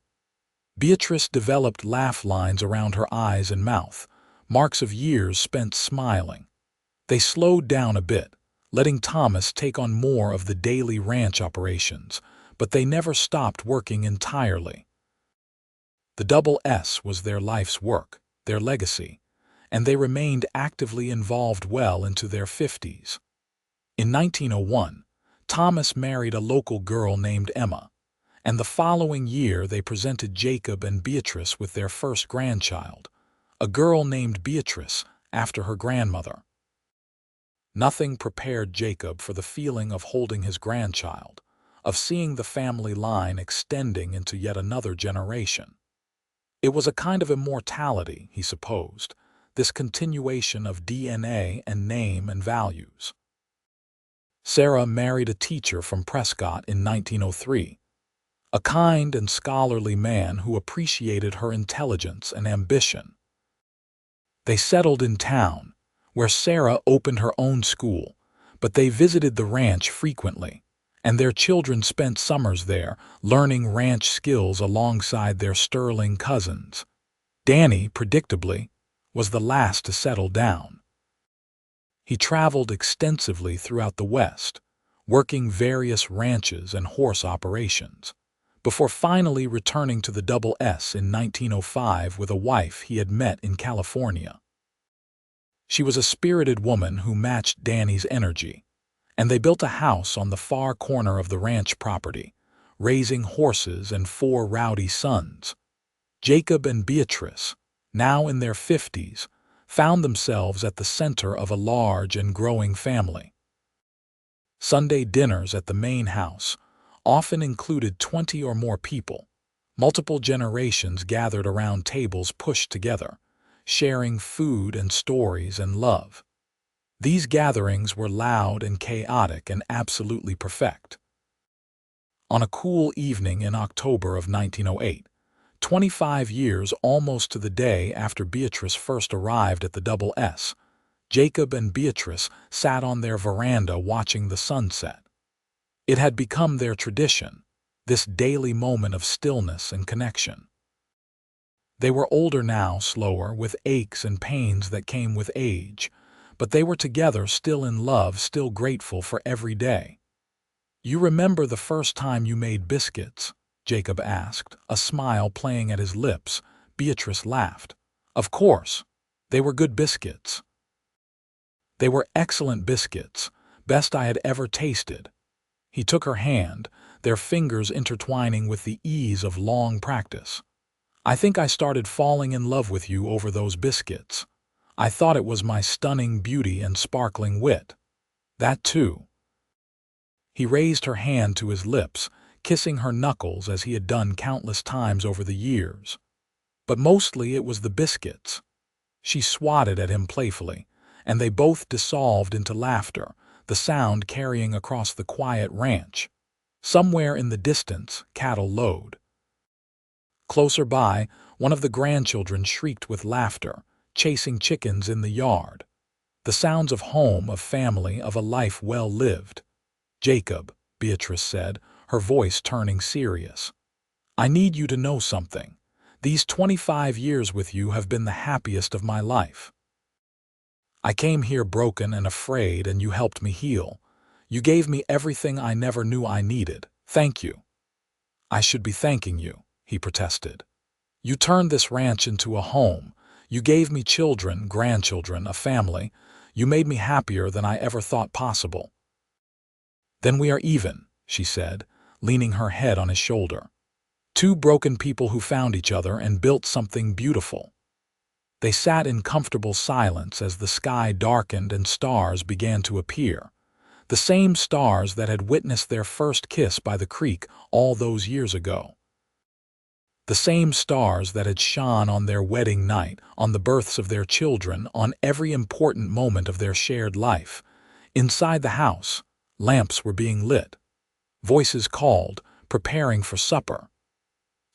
Beatrice developed laugh lines around her eyes and mouth, marks of years spent smiling. They slowed down a bit, letting Thomas take on more of the daily ranch operations, but they never stopped working entirely. The Double S was their life's work, their legacy, and they remained actively involved well into their 50s. In 1901, Thomas married a local girl named Emma, and the following year they presented Jacob and Beatrice with their first grandchild, a girl named Beatrice after her grandmother. Nothing prepared Jacob for the feeling of holding his grandchild, of seeing the family line extending into yet another generation. It was a kind of immortality, he supposed, this continuation of DNA and name and values. Sarah married a teacher from Prescott in 1903, a kind and scholarly man who appreciated her intelligence and ambition. They settled in town, where Sarah opened her own school, but they visited the ranch frequently, and their children spent summers there, learning ranch skills alongside their sterling cousins. Danny, predictably, was the last to settle down. He traveled extensively throughout the West, working various ranches and horse operations, before finally returning to the Double S in 1905 with a wife he had met in California. She was a spirited woman who matched Danny's energy, and they built a house on the far corner of the ranch property, raising horses and 4 rowdy sons. Jacob and Beatrice, now in their 50s, found themselves at the center of a large and growing family. Sunday dinners at the main house often included 20 or more people, multiple generations gathered around tables pushed together, sharing food and stories and love. These gatherings were loud and chaotic and absolutely perfect. On a cool evening in October of 1908, 25 years almost to the day after Beatrice first arrived at the Double S, Jacob and Beatrice sat on their veranda watching the sunset. It had become their tradition, this daily moment of stillness and connection. They were older now, slower, with aches and pains that came with age, but they were together, still in love, still grateful for every day. "You remember the first time you made biscuits?" Jacob asked, a smile playing at his lips. Beatrice laughed. "Of course. They were good biscuits." "They were excellent biscuits, best I had ever tasted." He took her hand, their fingers intertwining with the ease of long practice. "I think I started falling in love with you over those biscuits. I thought it was my stunning beauty and sparkling wit." "That too." He raised her hand to his lips, kissing her knuckles as he had done countless times over the years. But mostly it was the biscuits. She swatted at him playfully, and they both dissolved into laughter, the sound carrying across the quiet ranch. Somewhere in the distance, cattle lowed. Closer by, one of the grandchildren shrieked with laughter, chasing chickens in the yard. The sounds of home, of family, of a life well lived. "Jacob," Beatrice said, her voice turning serious, "I need you to know something. These 25 years with you have been the happiest of my life. I came here broken and afraid, and you helped me heal. You gave me everything I never knew I needed. Thank you." "I should be thanking you," he protested. "You turned this ranch into a home. You gave me children, grandchildren, a family. You made me happier than I ever thought possible." "Then we are even," she said, leaning her head on his shoulder. "Two broken people who found each other and built something beautiful." They sat in comfortable silence as the sky darkened and stars began to appear, the same stars that had witnessed their first kiss by the creek all those years ago. The same stars that had shone on their wedding night, on the births of their children, on every important moment of their shared life. Inside the house, lamps were being lit. Voices called, preparing for supper.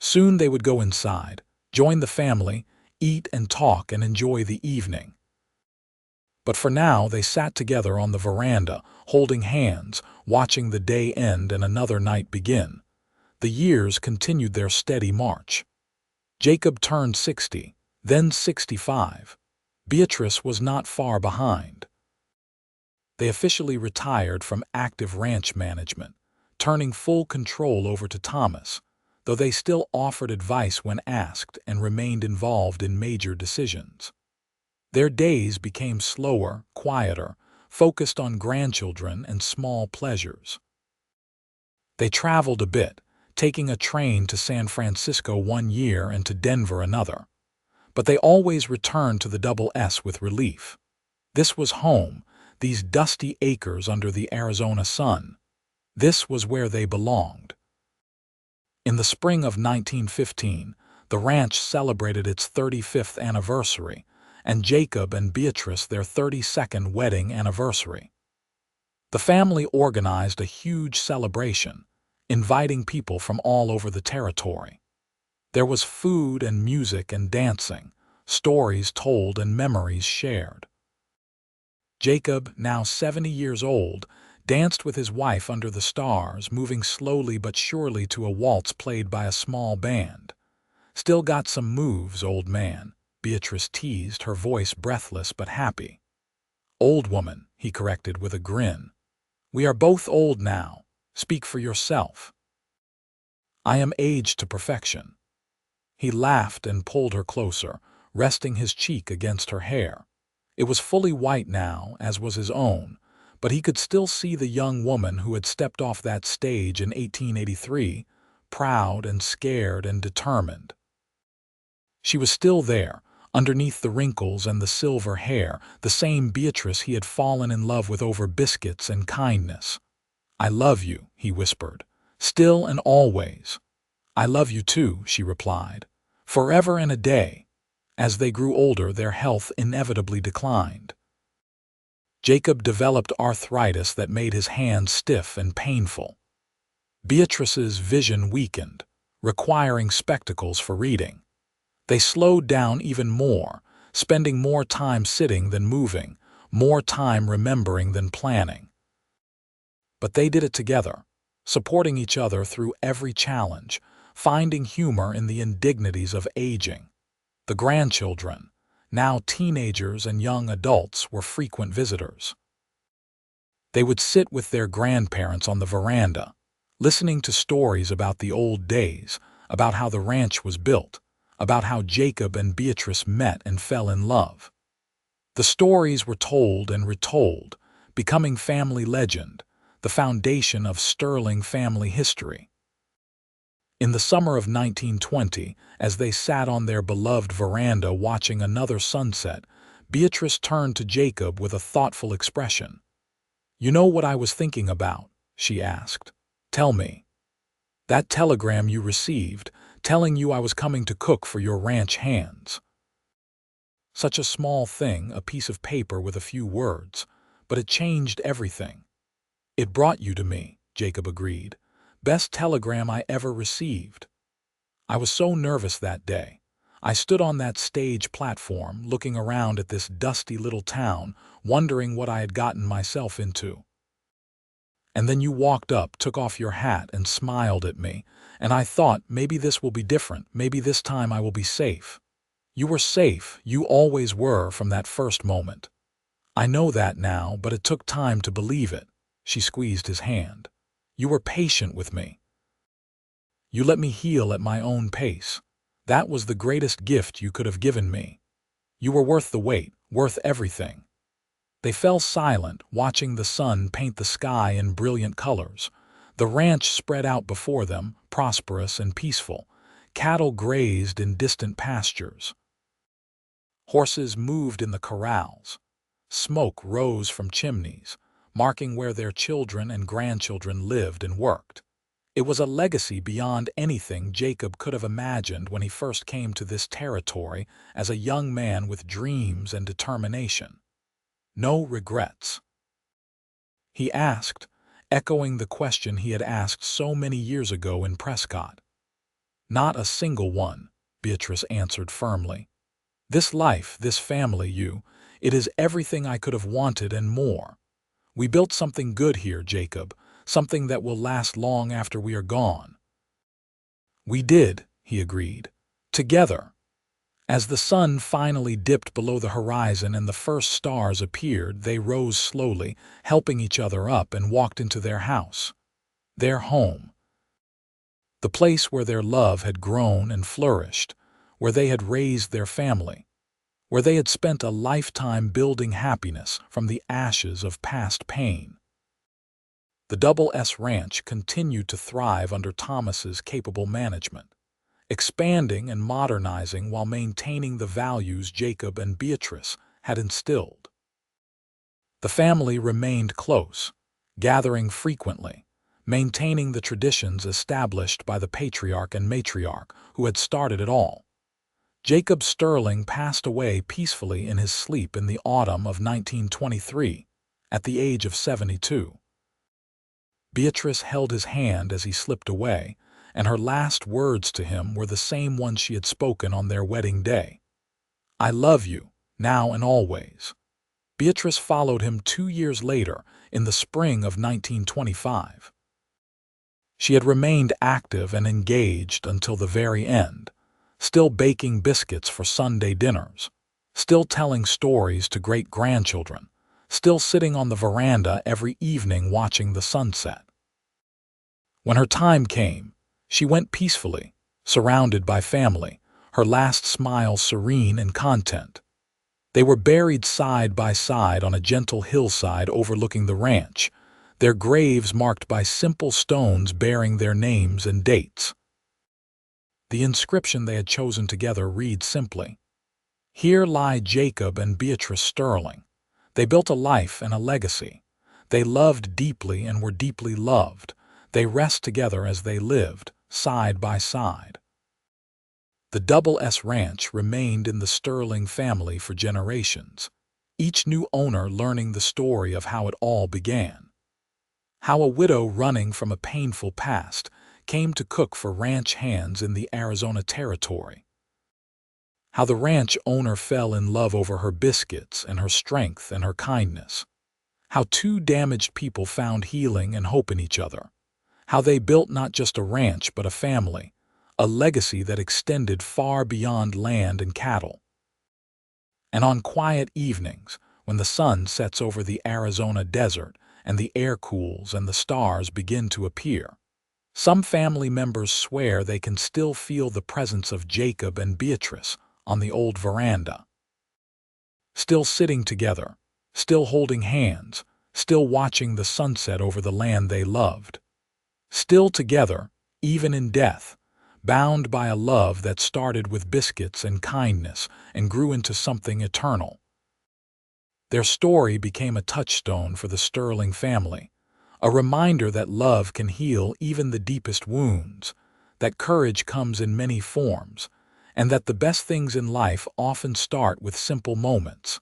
Soon they would go inside, join the family, eat and talk and enjoy the evening. But for now they sat together on the veranda, holding hands, watching the day end and another night begin. The years continued their steady march. Jacob turned 60, then 65. Beatrice was not far behind. They officially retired from active ranch management, turning full control over to Thomas, though they still offered advice when asked and remained involved in major decisions. Their days became slower, quieter, focused on grandchildren and small pleasures. They traveled a bit, taking a train to San Francisco one year and to Denver another. But they always returned to the Double S with relief. This was home, these dusty acres under the Arizona sun. This was where they belonged. In the spring of 1915, the ranch celebrated its 35th anniversary, and Jacob and Beatrice their 32nd wedding anniversary. The family organized a huge celebration, inviting people from all over the territory. There was food and music and dancing, stories told and memories shared. Jacob, now 70 years old, danced with his wife under the stars, moving slowly but surely to a waltz played by a small band. "Still got some moves, old man," Beatrice teased, her voice breathless but happy. "Old woman," he corrected with a grin. "We are both old now. Speak for yourself." "I am aged to perfection." He laughed and pulled her closer, resting his cheek against her hair. It was fully white now, as was his own, but he could still see the young woman who had stepped off that stage in 1883, proud and scared and determined. She was still there, underneath the wrinkles and the silver hair, the same Beatrice he had fallen in love with over biscuits and kindness. "I love you," he whispered, "still and always." "I love you too," she replied, "forever and a day." As they grew older, their health inevitably declined. Jacob developed arthritis that made his hands stiff and painful. Beatrice's vision weakened, requiring spectacles for reading. They slowed down even more, spending more time sitting than moving, more time remembering than planning. But they did it together, supporting each other through every challenge, finding humor in the indignities of aging. The grandchildren, now teenagers and young adults, were frequent visitors. They would sit with their grandparents on the veranda, listening to stories about the old days, about how the ranch was built, about how Jacob and Beatrice met and fell in love. The stories were told and retold, becoming family legend, the foundation of sterling family history. In the summer of 1920, as they sat on their beloved veranda watching another sunset, Beatrice turned to Jacob with a thoughtful expression. "You know what I was thinking about?" she asked. "Tell me." "That telegram you received, telling you I was coming to cook for your ranch hands." Such a small thing, a piece of paper with a few words, but it changed everything. "It brought you to me," Jacob agreed. "Best telegram I ever received." "I was so nervous that day. I stood on that stage platform, looking around at this dusty little town, wondering what I had gotten myself into. And then you walked up, took off your hat, and smiled at me, and I thought, maybe this will be different, maybe this time I will be safe." "You were safe, you always were from that first moment." "I know that now, but it took time to believe it." She squeezed his hand. "You were patient with me. You let me heal at my own pace. That was the greatest gift you could have given me. You were worth the wait, worth everything." They fell silent, watching the sun paint the sky in brilliant colors. The ranch spread out before them, prosperous and peaceful. Cattle grazed in distant pastures. Horses moved in the corrals. Smoke rose from chimneys, marking where their children and grandchildren lived and worked. It was a legacy beyond anything Jacob could have imagined when he first came to this territory as a young man with dreams and determination. "No regrets?" he asked, echoing the question he had asked so many years ago in Prescott. "Not a single one," Beatrice answered firmly. "This life, this family, it is everything I could have wanted and more. We built something good here, Jacob, something that will last long after we are gone." "We did," he agreed. "Together." As the sun finally dipped below the horizon and the first stars appeared, they rose slowly, helping each other up, and walked into their house. Their home. The place where their love had grown and flourished, where they had raised their family, where they had spent a lifetime building happiness from the ashes of past pain. The Double S Ranch continued to thrive under Thomas's capable management, expanding and modernizing while maintaining the values Jacob and Beatrice had instilled. The family remained close, gathering frequently, maintaining the traditions established by the patriarch and matriarch who had started it all. Jacob Sterling passed away peacefully in his sleep in the autumn of 1923, at the age of 72. Beatrice held his hand as he slipped away, and her last words to him were the same ones she had spoken on their wedding day. "I love you, now and always." Beatrice followed him 2 years later, in the spring of 1925. She had remained active and engaged until the very end, still baking biscuits for Sunday dinners, still telling stories to great-grandchildren, still sitting on the veranda every evening watching the sunset. When her time came, she went peacefully, surrounded by family, her last smile serene and content. They were buried side by side on a gentle hillside overlooking the ranch, their graves marked by simple stones bearing their names and dates. The inscription they had chosen together reads simply, "Here lie Jacob and Beatrice Sterling. They built a life and a legacy. They loved deeply and were deeply loved. They rest together as they lived, side by side." The Double S Ranch remained in the Sterling family for generations, each new owner learning the story of how it all began. How a widow running from a painful past came to cook for ranch hands in the Arizona Territory. How the ranch owner fell in love over her biscuits and her strength and her kindness. How two damaged people found healing and hope in each other. How they built not just a ranch but a family, a legacy that extended far beyond land and cattle. And on quiet evenings, when the sun sets over the Arizona desert and the air cools and the stars begin to appear, some family members swear they can still feel the presence of Jacob and Beatrice on the old veranda. Still sitting together, still holding hands, still watching the sunset over the land they loved. Still together, even in death, bound by a love that started with biscuits and kindness and grew into something eternal. Their story became a touchstone for the Sterling family, a reminder that love can heal even the deepest wounds, that courage comes in many forms, and that the best things in life often start with simple moments.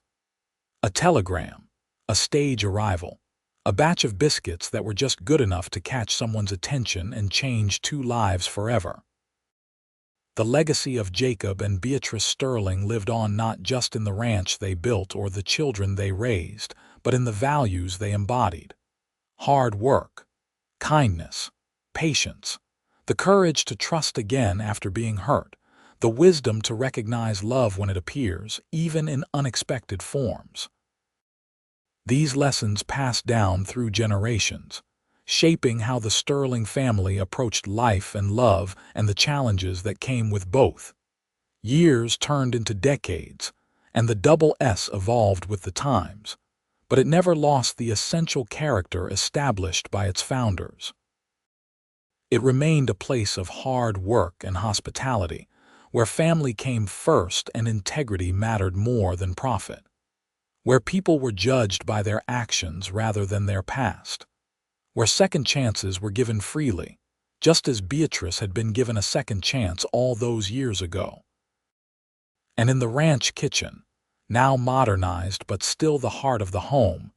A telegram, a stage arrival, a batch of biscuits that were just good enough to catch someone's attention and change two lives forever. The legacy of Jacob and Beatrice Sterling lived on not just in the ranch they built or the children they raised, but in the values they embodied. Hard work, kindness, patience, the courage to trust again after being hurt, the wisdom to recognize love when it appears, even in unexpected forms. These lessons passed down through generations, shaping how the Sterling family approached life and love and the challenges that came with both. Years turned into decades, and the Double S evolved with the times, but it never lost the essential character established by its founders. It remained a place of hard work and hospitality, where family came first and integrity mattered more than profit, where people were judged by their actions rather than their past, where second chances were given freely, just as Beatrice had been given a second chance all those years ago. And in the ranch kitchen, now modernized but still the heart of the home,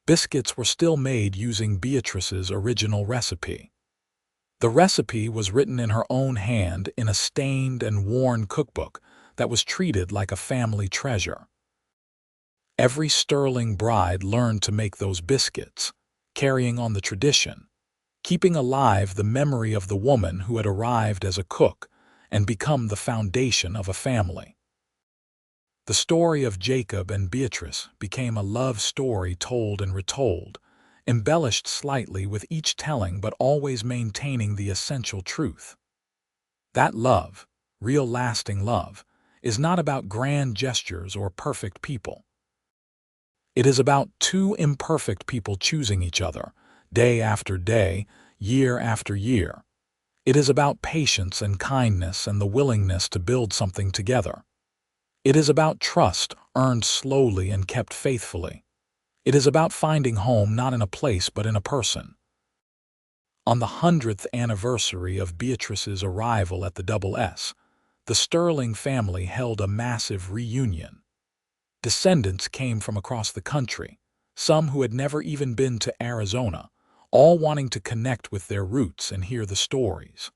biscuits were still made using Beatrice's original recipe. The recipe was written in her own hand in a stained and worn cookbook that was treated like a family treasure. Every Sterling bride learned to make those biscuits, carrying on the tradition, keeping alive the memory of the woman who had arrived as a cook and become the foundation of a family. The story of Jacob and Beatrice became a love story told and retold, embellished slightly with each telling but always maintaining the essential truth. That love, real lasting love, is not about grand gestures or perfect people. It is about two imperfect people choosing each other, day after day, year after year. It is about patience and kindness and the willingness to build something together. It is about trust earned slowly and kept faithfully. It is about finding home not in a place but in a person. On the 100th anniversary of Beatrice's arrival at the Double S, the Sterling family held a massive reunion. Descendants came from across the country, some who had never even been to Arizona, all wanting to connect with their roots and hear the stories.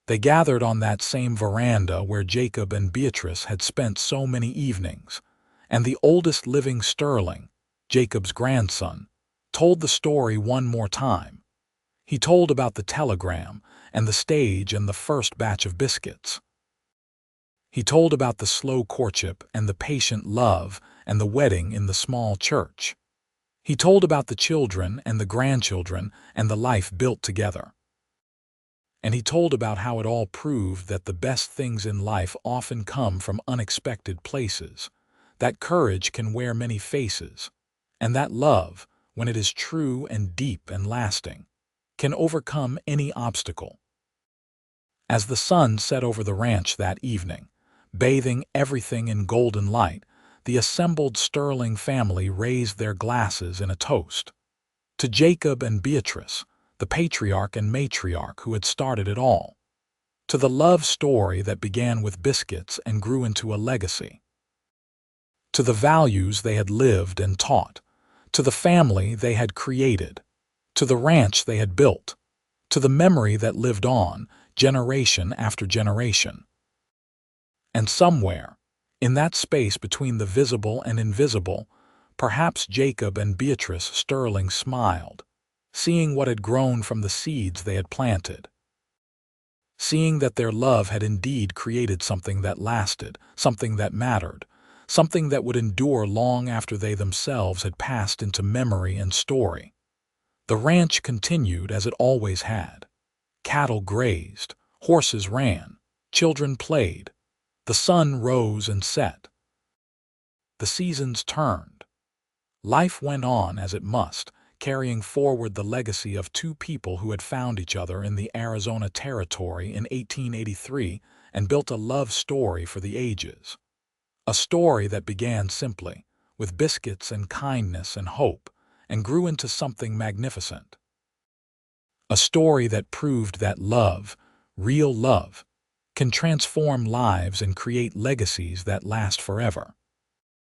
They gathered on that same veranda where Jacob and Beatrice had spent so many evenings, and the oldest living Sterling, Jacob's grandson, told the story one more time. He told about the telegram and the stage and the first batch of biscuits. He told about the slow courtship and the patient love and the wedding in the small church. He told about the children and the grandchildren and the life built together. And he told about how it all proved that the best things in life often come from unexpected places, that courage can wear many faces, and that love, when it is true and deep and lasting, can overcome any obstacle. As the sun set over the ranch that evening, bathing everything in golden light, the assembled Sterling family raised their glasses in a toast. To Jacob and Beatrice, the patriarch and matriarch who had started it all. To the love story that began with biscuits and grew into a legacy. To the values they had lived and taught. To the family they had created. To the ranch they had built. To the memory that lived on, generation after generation. And somewhere, in that space between the visible and invisible, perhaps Jacob and Beatrice Sterling smiled, seeing what had grown from the seeds they had planted. Seeing that their love had indeed created something that lasted, something that mattered, something that would endure long after they themselves had passed into memory and story. The ranch continued as it always had. Cattle grazed, horses ran, children played. The sun rose and set. The seasons turned. Life went on as it must, carrying forward the legacy of two people who had found each other in the Arizona Territory in 1883 and built a love story for the ages. A story that began simply, with biscuits and kindness and hope, and grew into something magnificent. A story that proved that love, real love, can transform lives and create legacies that last forever.